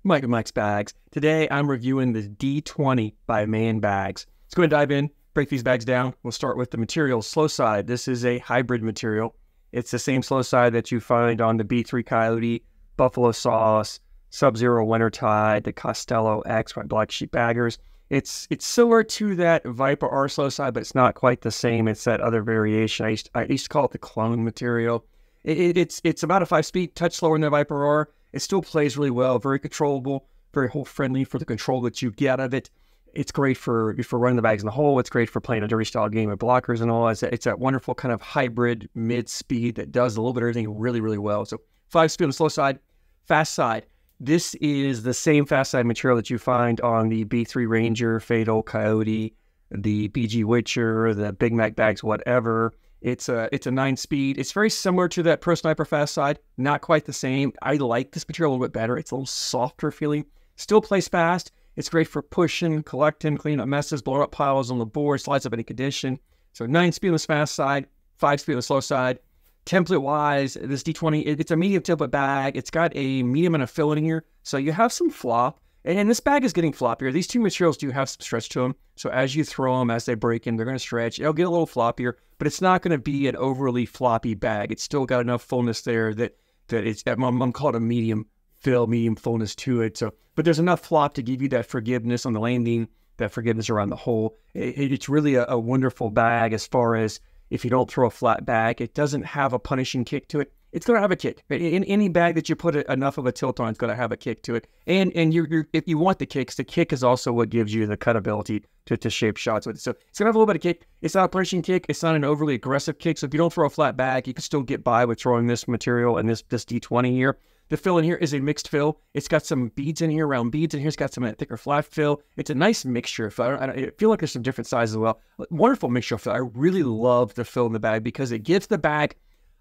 Mike of Mike's Bags. Today I'm reviewing the D20 by Mann Bags. Let's go ahead and dive in, break these bags down. We'll start with the material, slow side. This is a hybrid material. It's the same slow side that you find on the B3 Coyote, Buffalo Sauce, Sub-Zero Wintertide, the Costello X by Black Sheep Baggers. It's similar to that Viper R slow side, but it's not quite the same. It's that other variation. I used to call it the clone material. It's about a 5-speed, touch slower than the Viper R. It still plays really well, very controllable, very hole-friendly for the control that you get out of it. It's great for running the bags in the hole. It's great for playing a dirty style game with blockers and all. It's that wonderful kind of hybrid mid-speed that does a little bit of everything really, really well. So 5-speed on the slow side, fast side. This is the same fast side material that you find on the B3 Ranger, Fatal, Coyote, the BG Witcher, the Big Mac bags, whatever. It's a 9-speed. It's very similar to that Pro Sniper fast side. Not quite the same. I like this material a little bit better. It's a little softer feeling. Still plays fast. It's great for pushing, collecting, cleaning up messes, blowing up piles on the board, slides up any condition. So 9-speed on the fast side, 5-speed on the slow side. Template-wise, this D20, it's a medium template bag. It's got a medium amount of fill in here, so you have some flop. And this bag is getting floppier. These two materials do have some stretch to them. So as you throw them, as they break in, they're going to stretch. It'll get a little floppier, but it's not going to be an overly floppy bag. It's still got enough fullness there that it's, I'm calling it a medium fill, medium fullness to it. So, but there's enough flop to give you that forgiveness on the landing, that forgiveness around the hole. It's really a wonderful bag as far as if you don't throw a flat bag. It doesn't have a punishing kick to it. It's going to have a kick. In any bag that you put enough of a tilt on, it's going to have a kick to it. And if you want the kicks, the kick is also what gives you the cut ability to shape shots with it. So it's going to have a little bit of kick. It's not a punishing kick. It's not an overly aggressive kick. So if you don't throw a flat bag, you can still get by with throwing this material and this D20 here. The fill in here is a mixed fill. It's got some beads in here, round beads in here. It's got some thicker flat fill. It's a nice mixture of fill. I feel like there's some different sizes as well. Wonderful mixture of fill. I really love the fill in the bag because it gives the bag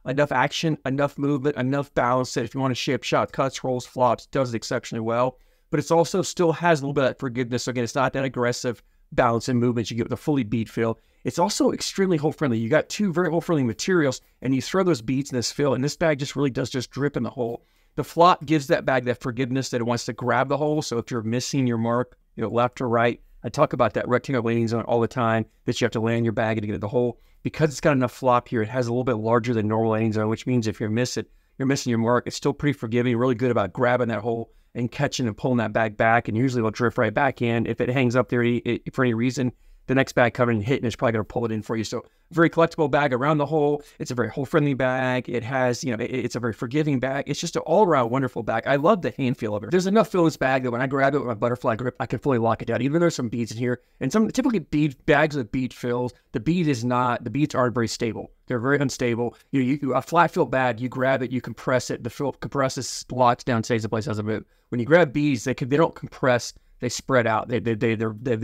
enough action, enough movement, enough balance that if you want to shape shot, cuts, rolls, flops, does it exceptionally well. But it's also still has a little bit of that forgiveness. So again, it's not that aggressive balance and movement you get with a fully bead fill. It's also extremely hole-friendly. You got two very hole-friendly materials, and you throw those beads in this fill, and this bag just really does just drip in the hole. The flop gives that bag that forgiveness that it wants to grab the hole. So if you're missing your mark, left or right, I talk about that rectangular landing zone all the time, that you have to land your bag to get at the hole. Because it's got enough flop here, it has a little bit larger than normal landing zone, which means if you're missing your mark, it's still pretty forgiving, really good about grabbing that hole and catching and pulling that bag back, and usually it'll drift right back in. If it hangs up there for any reason, the next bag coming and hitting is probably going to pull it in for you. So very collectible bag around the hole. It's a very hole-friendly bag. It has, it's a very forgiving bag. It's just an all-around wonderful bag. I love the hand feel of it. There's enough fill in this bag that when I grab it with my butterfly grip, I can fully lock it down. Even though there's some beads in here, and some typically bags with bead fills, the beads aren't very stable. They're very unstable. A flat fill bag, you grab it, you compress it, the fill compresses, locks down, stays in place, doesn't move. When you grab beads, they don't compress. They spread out. They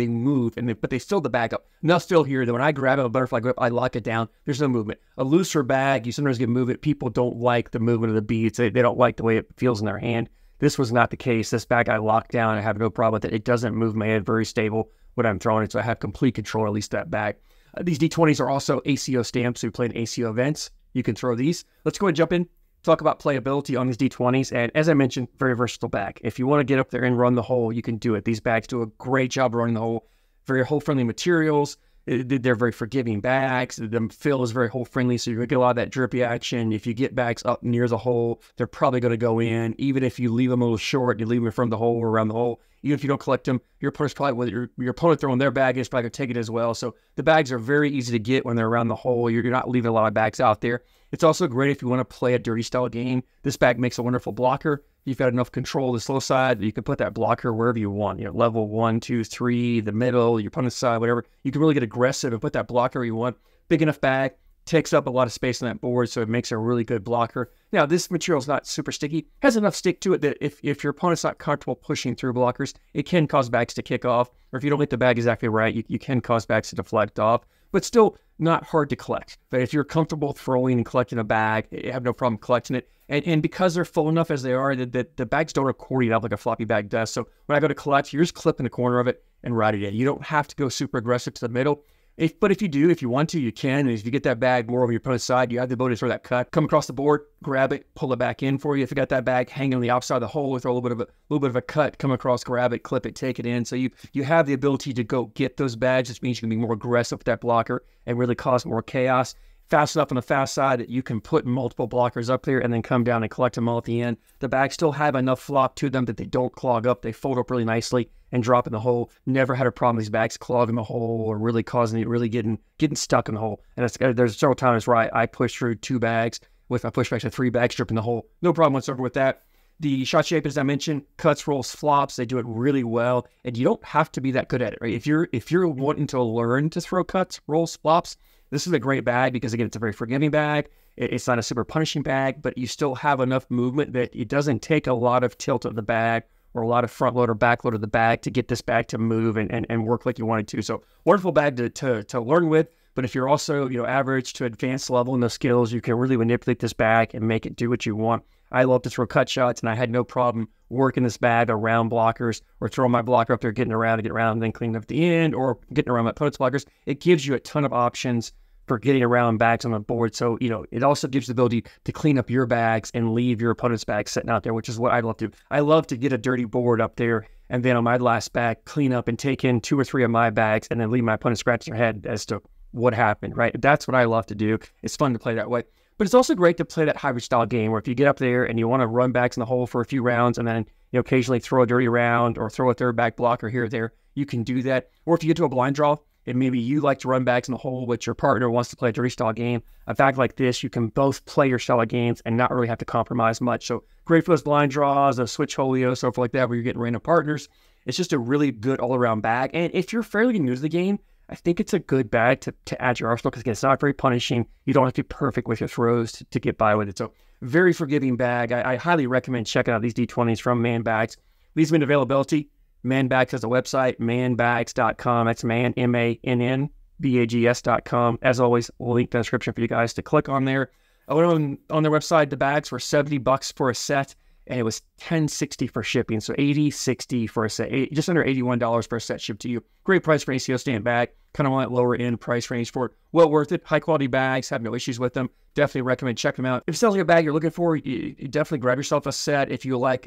move, but they fill the bag up. Enough fill here that when I grab it with a butterfly grip, I lock it down. There's no movement. A looser bag, you sometimes get movement. People don't like the movement of the beads. They don't like the way it feels in their hand. This was not the case. This bag I locked down. I have no problem with it. It doesn't move my head. Very stable when I'm throwing it, so I have complete control, at least that bag. These D20s are also ACO stamps. So you play in ACO events, you can throw these. Let's go ahead and jump in. Talk about playability on these D20s, and as I mentioned, very versatile bag. If you want to get up there and run the hole, you can do it. These bags do a great job running the hole. Very hole-friendly materials. They're very forgiving bags. The fill is very hole-friendly, so you're going to get a lot of that drippy action. If you get bags up near the hole, they're probably going to go in. Even if you leave them a little short, you leave them from the hole or around the hole, even if you don't collect them, your opponent's probably, with your opponent throwing their bag, is probably going to take it as well. So the bags are very easy to get when they're around the hole. You're not leaving a lot of bags out there. It's also great if you want to play a dirty style game. This bag makes a wonderful blocker. You've got enough control of the slow side that you can put that blocker wherever you want. Level 1, 2, 3, the middle, your opponent's side, whatever. You can really get aggressive and put that blocker where you want. Big enough bag, takes up a lot of space on that board, so it makes a really good blocker. Now, this material is not super sticky. Has enough stick to it that if your opponent's not comfortable pushing through blockers, it can cause bags to kick off. Or if you don't hit the bag exactly right, you can cause bags to deflect off. But still not hard to collect. But if you're comfortable throwing and collecting a bag, you have no problem collecting it. And because they're full enough as they are, the bags don't accordion up like a floppy bag does. So when I go to collect, you're just clipping the corner of it and ride it in. You don't have to go super aggressive to the middle. But if you want to, you can. And if you get that bag more over your opponent's side, you have the ability to throw that cut, come across the board, grab it, pull it back in for you. If you got that bag hanging on the outside of the hole, throw a little bit of a cut, come across, grab it, clip it, take it in. So you have the ability to go get those bags, which means you can be more aggressive with that blocker and really cause more chaos. Fast enough on the fast side that you can put multiple blockers up there and then come down and collect them all at the end. The bags still have enough flop to them that they don't clog up. They fold up really nicely and drop in the hole. Never had a problem with these bags clogging the hole or really causing it, really getting stuck in the hole. And there's several times where I pushed through 2 bags with my pushbacks to 3 bags stripping the hole. No problem whatsoever with that. The shot shape, as I mentioned, cuts, rolls, flops, they do it really well. And you don't have to be that good at it, right? If you're wanting to learn to throw cuts, rolls, flops, this is a great bag because, again, it's a very forgiving bag. It's not a super punishing bag, but you still have enough movement that it doesn't take a lot of tilt of the bag or a lot of front load or back load of the bag to get this bag to move and work like you want it to. So wonderful bag to learn with. But if you're also, average to advanced level in those skills, you can really manipulate this bag and make it do what you want. I love to throw cut shots, and I had no problem working this bag around blockers or throwing my blocker up there, getting around, and then cleaning up at the end, or getting around my opponent's blockers. It gives you a ton of options for getting around bags on the board. So, it also gives the ability to clean up your bags and leave your opponent's bags sitting out there, which is what I love to do. I love to get a dirty board up there and then on my last bag, clean up and take in 2 or 3 of my bags and then leave my opponent scratching their head as to what happened, right? That's what I love to do. It's fun to play that way. But it's also great to play that hybrid style game where if you get up there and you want to run bags in the hole for a few rounds and then occasionally throw a dirty round or throw a third back blocker here or there, you can do that. Or if you get to a blind draw and maybe you like to run bags in the hole but your partner wants to play a dirty style game, a bag like this, you can both play your style of games and not really have to compromise much. So great for those blind draws, a switch holio, stuff like that where you're getting random partners. It's just a really good all-around bag. And if you're fairly new to the game, I think it's a good bag to add your arsenal because, again, it's not very punishing. You don't have to be perfect with your throws to get by with it. So very forgiving bag. I highly recommend checking out these D20s from Mann Bags. These in availability. Mann Bags has a website, mannbags.com. That's Mann, MANNBAGS.com. As always, we'll link the description for you guys to click on there. I went on their website. The bags were $70 for a set, and it was $10.60 for shipping. So $80.60 for a set, just under $81 for a set shipped to you. Great price for ACO stand bag. Kind of want that lower end price range for it. Well worth it. High quality bags. Have no issues with them. Definitely recommend checking them out. If it sounds like a bag you're looking for, you definitely grab yourself a set. If you're like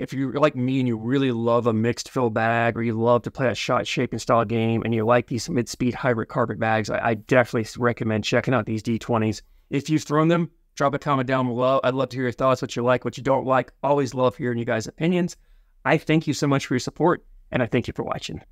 me and you really love a mixed fill bag, or you love to play a shot shaping style game, and you like these mid-speed hybrid carpet bags, I definitely recommend checking out these D20s. If you've thrown them, drop a comment down below. I'd love to hear your thoughts, what you like, what you don't like. Always love hearing you guys' opinions. I thank you so much for your support, and I thank you for watching.